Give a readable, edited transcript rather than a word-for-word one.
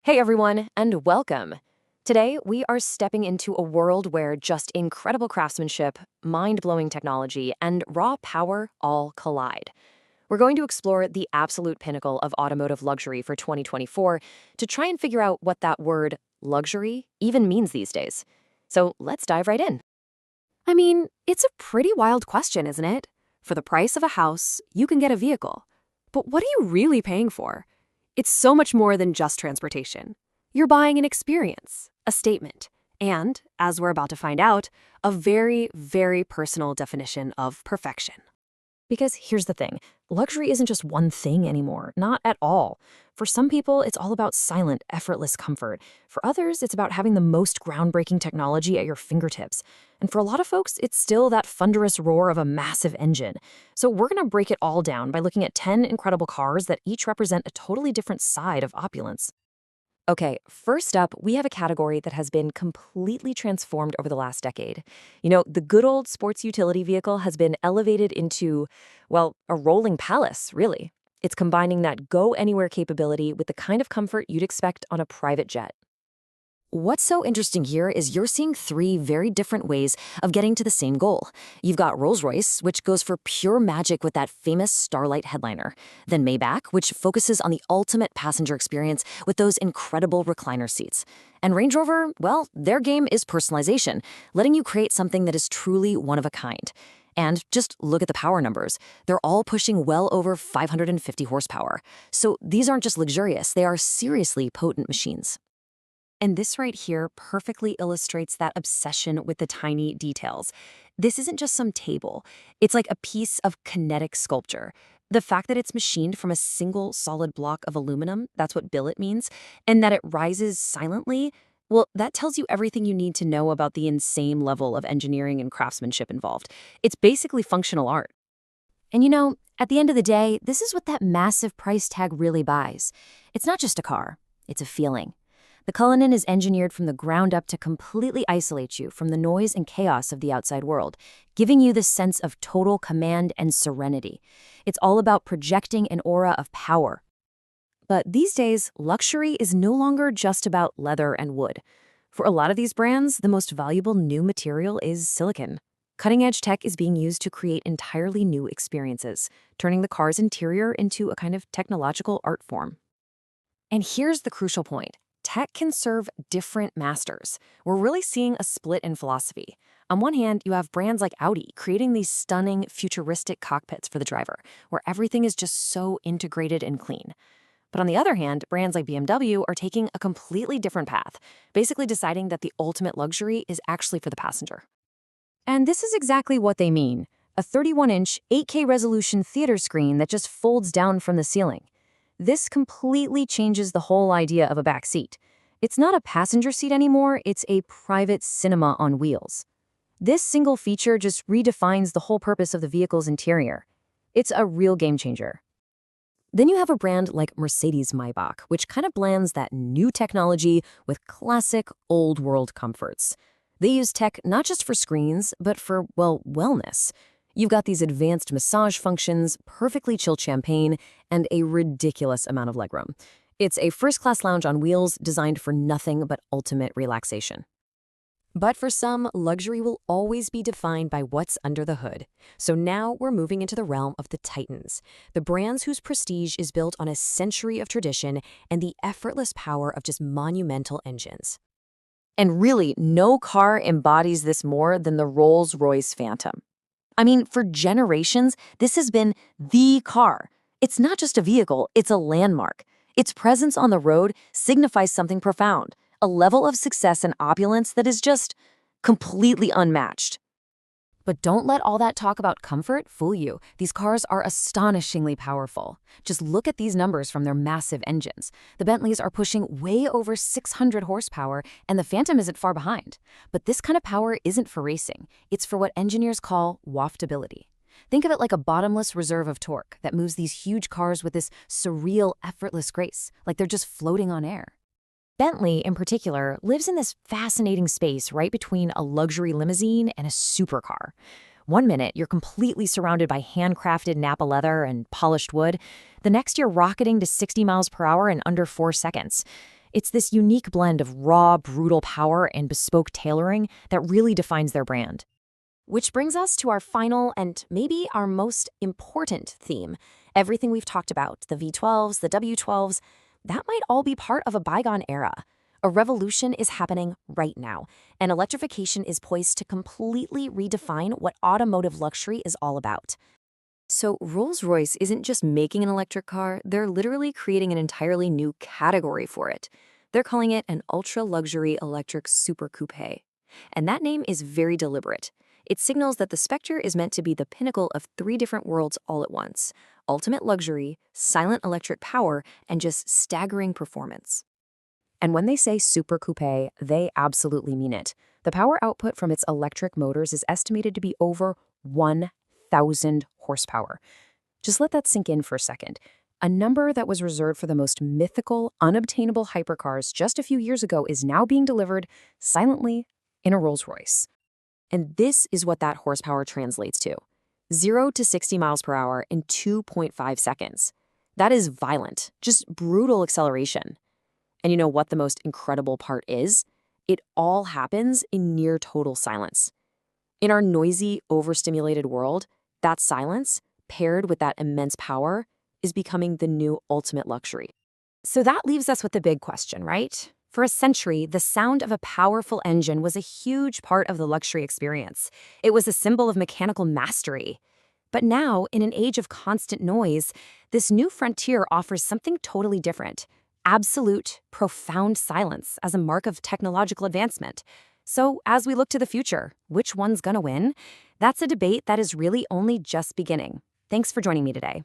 Hey everyone, and welcome. Today, we are stepping into a world where just incredible craftsmanship, mind-blowing technology, and raw power all collide. We're going to explore the absolute pinnacle of automotive luxury for 2024 to try and figure out what that word, luxury, even means these days. So let's dive right in. It's a pretty wild question, isn't it? For the price of a house, you can get a vehicle. But what are you really paying for? It's so much more than just transportation. You're buying an experience, a statement, and, as we're about to find out, a very, very personal definition of perfection. Because here's the thing, luxury isn't just one thing anymore, not at all. For some people, it's all about silent, effortless comfort. For others, it's about having the most groundbreaking technology at your fingertips. And for a lot of folks, it's still that thunderous roar of a massive engine. So we're going to break it all down by looking at 10 incredible cars that each represent a totally different side of opulence. Okay, first up, we have a category that has been completely transformed over the last decade. The good old sports utility vehicle has been elevated into, well, a rolling palace, really. It's combining that go-anywhere capability with the kind of comfort you'd expect on a private jet. What's so interesting here is you're seeing three very different ways of getting to the same goal. You've got Rolls-Royce, which goes for pure magic with that famous Starlight headliner. Then Maybach, which focuses on the ultimate passenger experience with those incredible recliner seats. And Range Rover, well, their game is personalization, letting you create something that is truly one of a kind. And just look at the power numbers. They're all pushing well over 550 horsepower. So these aren't just luxurious, they are seriously potent machines. And this right here perfectly illustrates that obsession with the tiny details. This isn't just some table. It's like a piece of kinetic sculpture. The fact that it's machined from a single solid block of aluminum, that's what billet means, and that it rises silently, well, that tells you everything you need to know about the insane level of engineering and craftsmanship involved. It's basically functional art. And at the end of the day, this is what that massive price tag really buys. It's not just a car, it's a feeling. The Cullinan is engineered from the ground up to completely isolate you from the noise and chaos of the outside world, giving you this sense of total command and serenity. It's all about projecting an aura of power. But these days, luxury is no longer just about leather and wood. For a lot of these brands, the most valuable new material is silicon. Cutting-edge tech is being used to create entirely new experiences, turning the car's interior into a kind of technological art form. And here's the crucial point. Tech can serve different masters. We're really seeing a split in philosophy. On one hand, you have brands like Audi creating these stunning, futuristic cockpits for the driver, where everything is just so integrated and clean. But on the other hand, brands like BMW are taking a completely different path, basically deciding that the ultimate luxury is actually for the passenger. And this is exactly what they mean, a 31-inch, 8K resolution theater screen that just folds down from the ceiling. This completely changes the whole idea of a back seat. It's not a passenger seat anymore, it's a private cinema on wheels. This single feature just redefines the whole purpose of the vehicle's interior. It's a real game changer. Then you have a brand like Mercedes-Maybach, which kind of blends that new technology with classic old-world comforts. They use tech not just for screens, but for, well, wellness. You've got these advanced massage functions, perfectly chilled champagne, and a ridiculous amount of legroom. It's a first-class lounge on wheels designed for nothing but ultimate relaxation. But for some, luxury will always be defined by what's under the hood. So now we're moving into the realm of the titans, the brands whose prestige is built on a century of tradition and the effortless power of just monumental engines. And really, no car embodies this more than the Rolls-Royce Phantom. For generations, this has been the car. It's not just a vehicle, it's a landmark. Its presence on the road signifies something profound, a level of success and opulence that is just completely unmatched. But don't let all that talk about comfort fool you. These cars are astonishingly powerful. Just look at these numbers from their massive engines. The Bentleys are pushing way over 600 horsepower, and the Phantom isn't far behind. But this kind of power isn't for racing. It's for what engineers call waftability. Think of it like a bottomless reserve of torque that moves these huge cars with this surreal, effortless grace, like they're just floating on air. Bentley, in particular, lives in this fascinating space right between a luxury limousine and a supercar. One minute, you're completely surrounded by handcrafted Napa leather and polished wood. The next, you're rocketing to 60 miles per hour in under 4 seconds. It's this unique blend of raw, brutal power and bespoke tailoring that really defines their brand. Which brings us to our final and maybe our most important theme. Everything we've talked about, the V12s, the W12s, that might all be part of a bygone era. A revolution is happening right now, and electrification is poised to completely redefine what automotive luxury is all about. So Rolls-Royce isn't just making an electric car, they're literally creating an entirely new category for it. They're calling it an ultra-luxury electric super coupe. And that name is very deliberate. It signals that the Spectre is meant to be the pinnacle of three different worlds all at once: ultimate luxury, silent electric power, and just staggering performance. And when they say super coupe, they absolutely mean it. The power output from its electric motors is estimated to be over 1,000 horsepower. Just let that sink in for a second. A number that was reserved for the most mythical, unobtainable hypercars just a few years ago is now being delivered silently in a Rolls-Royce. And this is what that horsepower translates to: 0 to 60 miles per hour in 2.5 seconds. That is violent, just brutal acceleration. And you know what the most incredible part is? It all happens in near total silence. In our noisy, overstimulated world, that silence, paired with that immense power, is becoming the new ultimate luxury. So that leaves us with the big question, right? For a century, the sound of a powerful engine was a huge part of the luxury experience. It was a symbol of mechanical mastery. But now, in an age of constant noise, this new frontier offers something totally different: absolute, profound silence as a mark of technological advancement. So, as we look to the future, which one's gonna win? That's a debate that is really only just beginning. Thanks for joining me today.